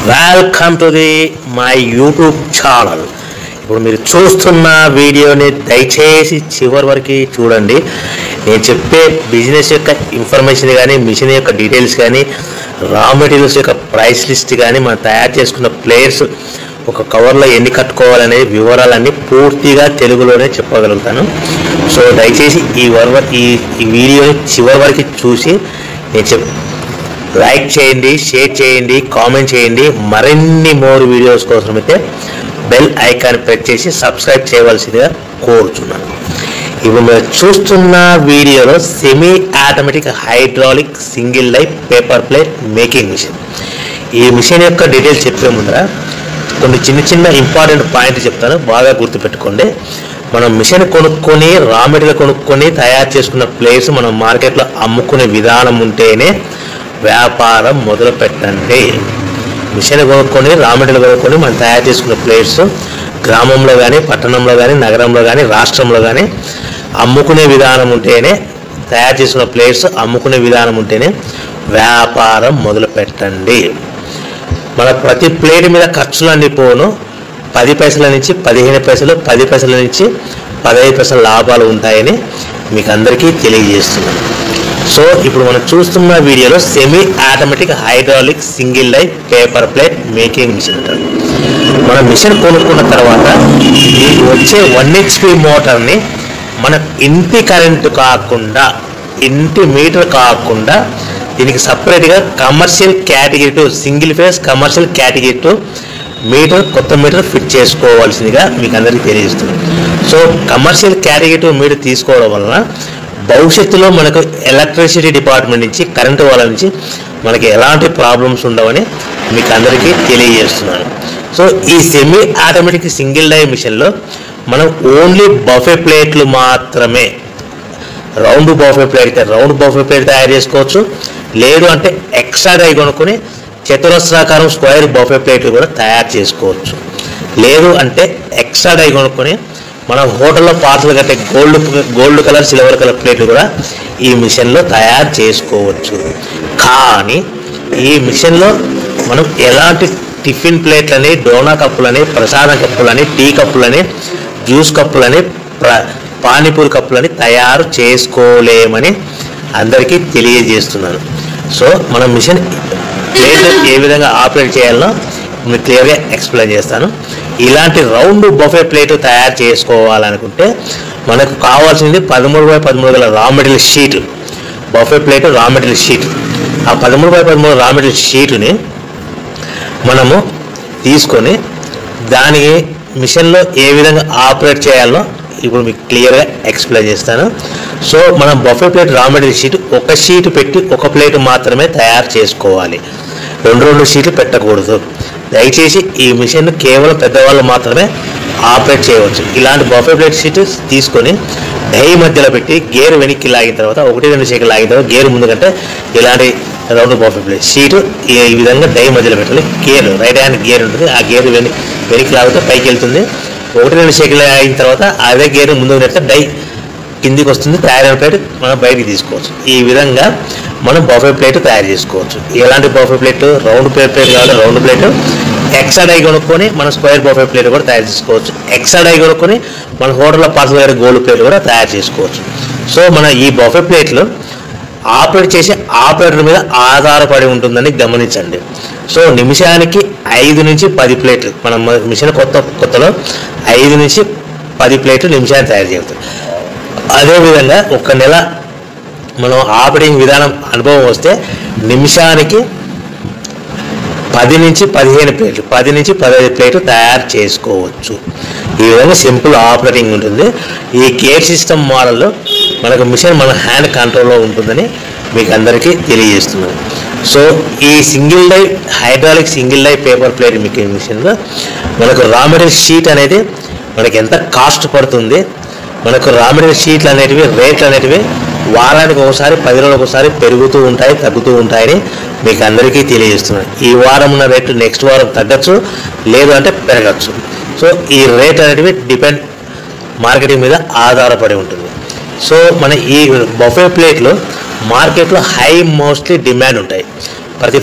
Welcome to my YouTube channel. ఇప్పుడు మీరు చూస్తున్న వీడియోని దయచేసి చివరి వరకు చూడండి. నేను చెప్పే బిజినెస్ యొక్క ఇన్ఫర్మేషన్ కానీ, మిషన్ యొక్క డీటెయిల్స్ కానీ, రా మెటీరియల్స్ యొక్క ప్రైస్ లిస్ట్ కానీ, మనం తయారు చేసుకున్న ప్లేయర్స్ ఒక కవర్లో ఎన్ని కట్టుకోవాలనే వివరాలన్నీ పూర్తిగా తెలుగులోనే చెప్పగలుగుతాను. సో దయచేసి ఈ వీడియోని చివరి వరకు చూసి నేను లైక్ చేయండి, షేర్ చేయండి, కామెంట్ చేయండి. మరిన్ని మోర్ వీడియోస్ కోసం అయితే బెల్ ఐకాన్ ప్రెస్ చేసి సబ్స్క్రైబ్ చేయవలసిందిగా కోరుచున్నాను. ఇప్పుడు మీరు చూస్తున్న వీడియోలో semi automatic hydraulic single life paper plate making machine. ఈ మిషన్ యొక్క డీటెయిల్స్ చెప్పే ముందర కొన్ని చిన్న ఇంపార్టెంట్ పాయింట్ చెప్తాను, బాగా గుర్తుపెట్టుకోండి. మనం మిషన్ కొనుక్కొని, రా మెటీరియల్ కొనుక్కొని తయారు చేసుకున్న ప్లేస్ మనం మార్కెట్లో అమ్ముకునే విధానం ఉంటేనే వ్యాపారం మొదలు పెట్టండి. మిషన్ కొనుక్కొని, రా మెటీరియల్ కొనుక్కొని మనం తయారు చేసుకున్న ప్లేట్స్ గ్రామంలో కానీ, పట్టణంలో కానీ, నగరంలో కానీ, రాష్ట్రంలో కానీ అమ్ముకునే విధానం ఉంటేనే, తయారు చేసుకున్న ప్లేట్స్ అమ్ముకునే విధానం ఉంటేనే వ్యాపారం మొదలు పెట్టండి. మన ప్రతి ప్లేట్ మీద ఖర్చులు అన్నీ పోను 10 పైసల నుంచి 15 పైసలు, 10 పైసల నుంచి 15 పైసల లాభాలు ఉంటాయని మీకు అందరికీ తెలియజేస్తున్నాను. సో ఇప్పుడు మనం చూస్తున్న వీడియోలో semi automatic hydraulic single life paper plate making machine అంటారు. మనం మిషన్ కొనుక్కున్న తర్వాత మీకు వచ్చే 1 HP మోటార్ని మన ఇంటి కరెంటు కాకుండా, ఇంటి మీటర్ కాకుండా దీనికి సపరేట్గా commercial category 2 single phase commercial category 2 meter, కొత్త మీటర్ ఫిట్ చేసుకోవాల్సిందిగా మీకు అందరికీ తెలియజేస్తుంది. సో కమర్షియల్ కేటగిరీ 2 మీటర్ తీసుకోవడం వలన భవిష్యత్తులో మనకు ఎలక్ట్రిసిటీ డిపార్ట్మెంట్ నుంచి, కరెంటు వాళ్ళ నుంచి మనకి ఎలాంటి ప్రాబ్లమ్స్ ఉండవని మీకు అందరికీ తెలియజేస్తున్నాను. సో ఈ సెమీ ఆటోమేటిక్ సింగిల్ డై మిషన్లో మనం ఓన్లీ బఫే ప్లేట్లు మాత్రమే, రౌండ్ బఫే ప్లేట్ అయితే రౌండ్ బఫే ప్లేట్ తయారు చేసుకోవచ్చు. లేదు అంటే ఎక్స్ట్రా డై కొనుక్కొని చతురస్రాకారం స్క్వేర్ బఫే ప్లేట్లు కూడా తయారు చేసుకోవచ్చు. లేదు అంటే ఎక్స్ట్రా డై కొనుక్కొని మనం హోటల్లో పార్సల్ కట్టే గోల్డ్ కలర్, సిల్వర్ కలర్ ప్లేట్లు కూడా ఈ మిషన్లో తయారు చేసుకోవచ్చు. కానీ ఈ మిషన్లో మనం ఎలాంటి టిఫిన్ ప్లేట్లని, డోనా కప్పులని, ప్రసాదం కప్పులని, టీ కప్పులని, జ్యూస్ కప్పులని, పానీపూరి కప్పులని తయారు చేసుకోలేమని అందరికీ తెలియజేస్తున్నాను. సో మనం మిషన్ ప్లేట్ ఏ విధంగా ఆపరేట్ చేయాలో మీకు క్లియర్గా ఎక్స్ప్లెయిన్ చేస్తాను. ఇలాంటి రౌండ్ బఫే ప్లేట్ తయారు చేసుకోవాలనుకుంటే మనకు కావాల్సింది 13x13 గల raw material sheet, buffet plate raw material sheet. ఆ 13x13 రా మెటీరియల్ షీటుని మనము తీసుకొని దాని మిషన్లో ఏ విధంగా ఆపరేట్ చేయాలో ఇప్పుడు మీకు క్లియర్గా ఎక్స్ప్లెయిన్ చేస్తాను. సో మనం buffet plate raw material sheet ఒక షీట్ పెట్టి ఒక ప్లేట్ మాత్రమే తయారు చేసుకోవాలి, 2 షీట్లు పెట్టకూడదు. దయచేసి ఈ మిషన్ కేవలం పెద్దవాళ్ళు మాత్రమే ఆపరేట్ చేయవచ్చు. ఇలాంటి బఫే ప్లేట్ షీట్ తీసుకొని డై మధ్యలో పెట్టి గేర్ వెనక్కి లాగిన తర్వాత 1-2 సెకండ్లు లాగిన తర్వాత గేర్ ముందు కంటే ఇలాంటి రౌండ్ బఫే ప్లేట్ షీట్ ఈ విధంగా డై మధ్యలో పెట్టాలి. గేర్ రైట్ హ్యాండ్ గేర్ ఉంటుంది, ఆ గేర్ వెనక్కి లాగితే పైకి వెళ్తుంది. 1-2 సెకండ్లు అయిన తర్వాత అదే గేర్ ముందుకు నెడితే డై కిందికి వస్తుంది. తయారైన ప్లేట్ మనం బయటికి తీసుకోవచ్చు. ఈ విధంగా మనం బఫే ప్లేట్ తయారు చేసుకోవచ్చు. ఎలాంటి బఫే ప్లేట్, రౌండ్ ప్లేట్ కావాలి రౌండ్ ప్లేట్, ఎక్స్ట్రా డై కొనుక్కొని మనం స్క్వేర్ బఫే ప్లేట్ కూడా తయారు చేసుకోవచ్చు. ఎక్స్ట్రా డై కొనుక్కొని మన హోటల్లో పార్సల్ గారి గోల్డ్ ప్లేట్ కూడా తయారు చేసుకోవచ్చు. సో మన ఈ బఫే ప్లేట్లు ఆపరేట్ చేసే ఆపరేటర్ మీద ఆధారపడి ఉంటుందని గమనించండి. సో నిమిషానికి 5 నుంచి 10 ప్లేట్లు, మనం మిషన్ కొత్తలో 5 నుంచి 10 ప్లేట్లు నిమిషానికి తయారు చేస్తాం. అదేవిధంగా 1 నెల మనం ఆపరేటింగ్ విధానం అనుభవం వస్తే నిమిషానికి 10 నుంచి 15 ప్లేట్లు, 10 నుంచి 15 ప్లేట్లు తయారు చేసుకోవచ్చు. ఈ విధంగా సింపుల్ ఆపరేటింగ్ ఉంటుంది. ఈ గేర్ సిస్టమ్ మోడల్లో మనకు మిషన్ మన హ్యాండ్ కంట్రోల్లో ఉంటుందని మీకు అందరికీ తెలియజేస్తున్నాను. సో ఈ single die hydraulic single die paper plate making మిషన్లో మనకు రా మెటీరియల్ షీట్ అనేది మనకి ఎంత కాస్ట్ పడుతుంది, మనకు రా మెటీరియల్ షీట్లు అనేటివి, రేట్లు అనేటివి వారానికి ఒకసారి, 10 రోజులకు ఒకసారి పెరుగుతూ ఉంటాయి, తగ్గుతూ ఉంటాయని మీకు అందరికీ తెలియజేస్తున్నాను. ఈ వారం ఉన్న రేట్లు నెక్స్ట్ వారం తగ్గచ్చు, లేదు అంటే పెరగచ్చు. సో ఈ రేట్ అనేటివి డిపెండ్ మార్కెటింగ్ మీద ఆధారపడి ఉంటుంది. సో మన ఈ బఫే ప్లేట్లో మార్కెట్లో మోస్ట్లీ డిమాండ్ ఉంటాయి. ప్రతి